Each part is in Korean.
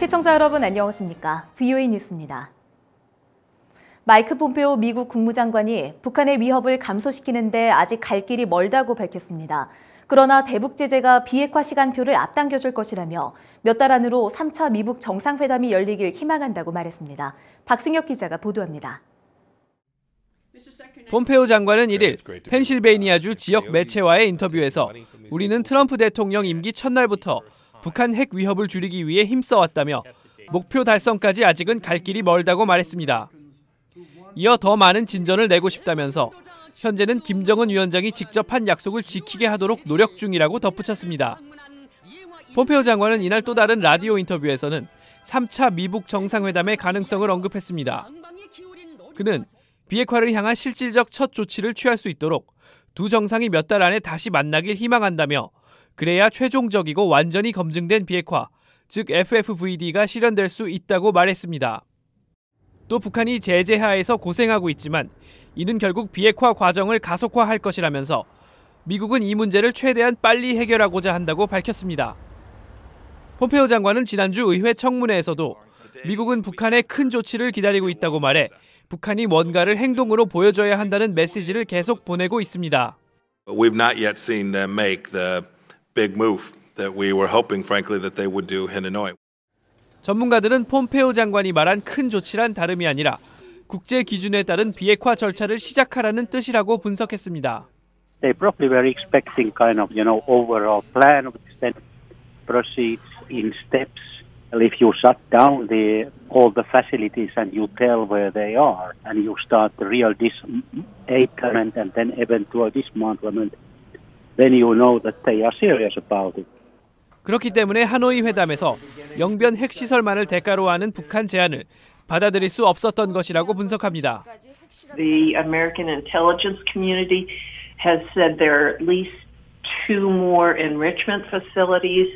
시청자 여러분 안녕하십니까? VOA 뉴스입니다. 마이크 폼페오 미국 국무장관이 북한의 위협을 감소시키는 데 아직 갈 길이 멀다고 밝혔습니다. 그러나 대북 제재가 비핵화 시간표를 앞당겨줄 것이라며 몇 달 안으로 3차 미북 정상회담이 열리길 희망한다고 말했습니다. 박승혁 기자가 보도합니다. 폼페오 장관은 1일 펜실베이니아주 지역 매체와의 인터뷰에서 우리는 트럼프 대통령 임기 첫날부터 북한 핵 위협을 줄이기 위해 힘써왔다며 목표 달성까지 아직은 갈 길이 멀다고 말했습니다. 이어 더 많은 진전을 내고 싶다면서 현재는 김정은 위원장이 직접 한 약속을 지키게 하도록 노력 중이라고 덧붙였습니다. 폼페오 장관은 이날 또 다른 라디오 인터뷰에서는 3차 미북 정상회담의 가능성을 언급했습니다. 그는 비핵화를 향한 실질적 첫 조치를 취할 수 있도록 두 정상이 몇 달 안에 다시 만나길 희망한다며 그래야 최종적이고 완전히 검증된 비핵화, 즉 FFVD가 실현될 수 있다고 말했습니다. 또 북한이 제재 하에서 고생하고 있지만 이는 결국 비핵화 과정을 가속화할 것이라면서 미국은 이 문제를 최대한 빨리 해결하고자 한다고 밝혔습니다. 폼페오 장관은 지난주 의회 청문회에서도 미국은 북한의 큰 조치를 기다리고 있다고 말해 북한이 뭔가를 행동으로 보여줘야 한다는 메시지를 계속 보내고 있습니다. We've not yet seen them make the big move that we were hoping, frankly, that they would do in Hanoi. 전문가들은 폼페오 장관이 말한 큰 조치란 다름이 아니라 국제 기준에 따른 비핵화 절차를 시작하라는 뜻이라고 분석했습니다. They probably were expecting kind of, overall plan, which then proceeds in steps. If you shut down all the facilities and you tell where they are and you start the real disablement and then eventual dismantlement, then you know that they are serious about it. 그렇기 때문에 하노이 회담에서 영변 핵시설만을 대가로 하는 북한 제안을 받아들일 수 없었던 것이라고 분석합니다. The American intelligence community has said there are at least 2 more enrichment facilities.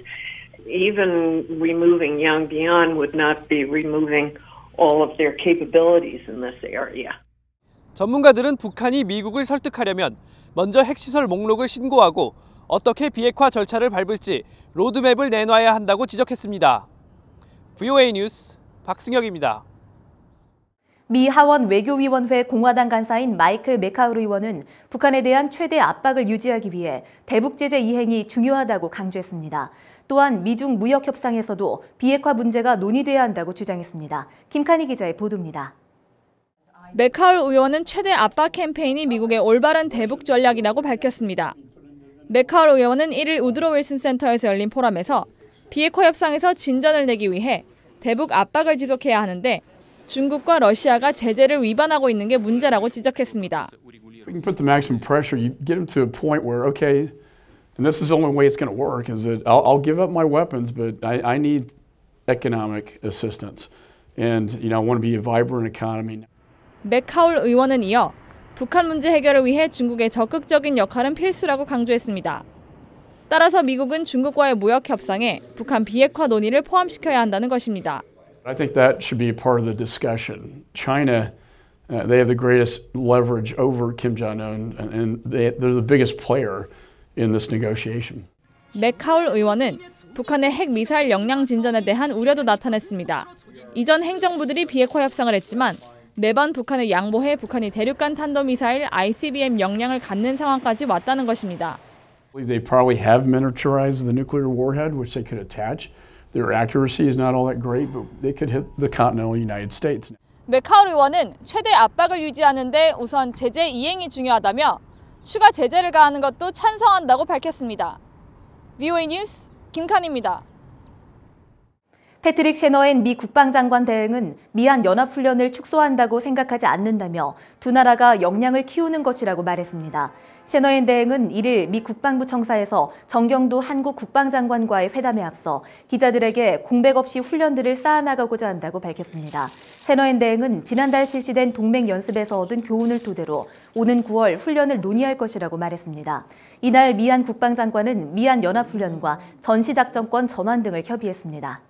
Even removing Yongbyon would not be removing all of their capabilities in this area. 전문가들은 북한이 미국을 설득하려면 먼저 핵시설 목록을 신고하고 어떻게 비핵화 절차를 밟을지 로드맵을 내놔야 한다고 지적했습니다. VOA 뉴스 박승혁입니다. 미 하원 외교위원회 공화당 간사인 마이클 메카우르 의원은 북한에 대한 최대 압박을 유지하기 위해 대북 제재 이행이 중요하다고 강조했습니다. 또한 미중 무역 협상에서도 비핵화 문제가 논의돼야 한다고 주장했습니다. 김칸희 기자의 보도입니다. 메카우르 의원은 최대 압박 캠페인이 미국의 올바른 대북 전략이라고 밝혔습니다. 메카우르 의원은 1일 우드로 윌슨 센터에서 열린 포럼에서 비핵화 협상에서 진전을 내기 위해 대북 압박을 지속해야 하는데 중국과 러시아가 제재를 위반하고 있는 게 문제라고 지적했습니다. If we can put the maximum pressure, you get them to a point where, okay, and this is the only way it's going to work, is that I'll give up my weapons, but I need economic assistance. And, I want to be a vibrant economy. 메카울 의원은 이어 북한 문제 해결을 위해 중국의 적극적인 역할은 필수라고 강조했습니다. 따라서 미국은 중국과의 무역 협상에 북한 비핵화 논의를 포함시켜야 한다는 것입니다. I think that should be a part of the discussion. China, they have the greatest leverage over Kim Jong-un, and they're the biggest player in this negotiation. 메카울 의원은 북한의 핵 미사일 역량 진전에 대한 우려도 나타냈습니다. 이전 행정부들이 비핵화 협상을 했지만 매번 북한을 양보해 북한이 대륙간 탄도미사일 ICBM 역량을 갖는 상황까지 왔다는 것입니다. They probably have miniaturized the nuclear warhead, which they could attach. Their accuracy is not all that great, but they could hit the continental United States. 메카울 의원은 최대 압박을 유지하는 데 우선 제재 이행이 중요하다며 추가 제재를 가하는 것도 찬성한다고 밝혔습니다. VOA 뉴스 김칸희입니다. 패트릭 셰너엔 미 국방장관 대행은 미한 연합훈련을 축소한다고 생각하지 않는다며 두 나라가 역량을 키우는 것이라고 말했습니다. 셰너엔 대행은 1일 미 국방부 청사에서 정경두 한국 국방장관과의 회담에 앞서 기자들에게 공백 없이 훈련들을 쌓아나가고자 한다고 밝혔습니다. 셰너엔 대행은 지난달 실시된 동맹 연습에서 얻은 교훈을 토대로 오는 9월 훈련을 논의할 것이라고 말했습니다. 이날 미한 국방장관은 미한 연합훈련과 전시작전권 전환 등을 협의했습니다.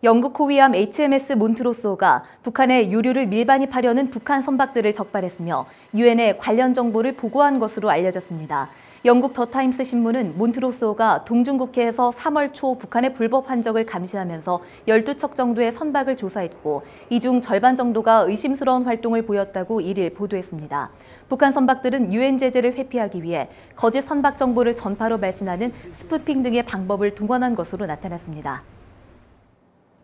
영국 호위함 HMS 몬트로소가 북한에 유류를 밀반입하려는 북한 선박들을 적발했으며 유엔에 관련 정보를 보고한 것으로 알려졌습니다. 영국 더타임스 신문은 몬트로소가 동중국해에서 3월 초 북한의 불법 환적을 감시하면서 12척 정도의 선박을 조사했고 이 중 절반 정도가 의심스러운 활동을 보였다고 1일 보도했습니다. 북한 선박들은 유엔 제재를 회피하기 위해 거짓 선박 정보를 전파로 발신하는 스푸핑 등의 방법을 동원한 것으로 나타났습니다.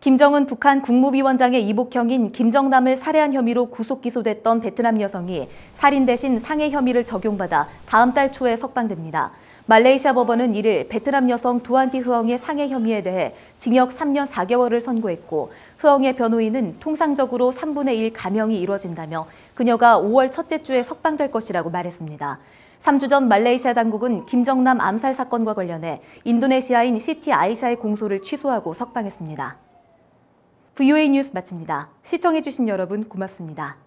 김정은 북한 국무위원장의 이복형인 김정남을 살해한 혐의로 구속 기소됐던 베트남 여성이 살인 대신 상해 혐의를 적용받아 다음 달 초에 석방됩니다. 말레이시아 법원은 1일 베트남 여성 도안티 흐엉의 상해 혐의에 대해 징역 3년 4개월을 선고했고 흐엉의 변호인은 통상적으로 3분의 1 감형이 이뤄진다며 그녀가 5월 첫째 주에 석방될 것이라고 말했습니다. 3주 전 말레이시아 당국은 김정남 암살 사건과 관련해 인도네시아인 시티 아이샤의 공소를 취소하고 석방했습니다. VOA 뉴스 마칩니다. 시청해주신 여러분 고맙습니다.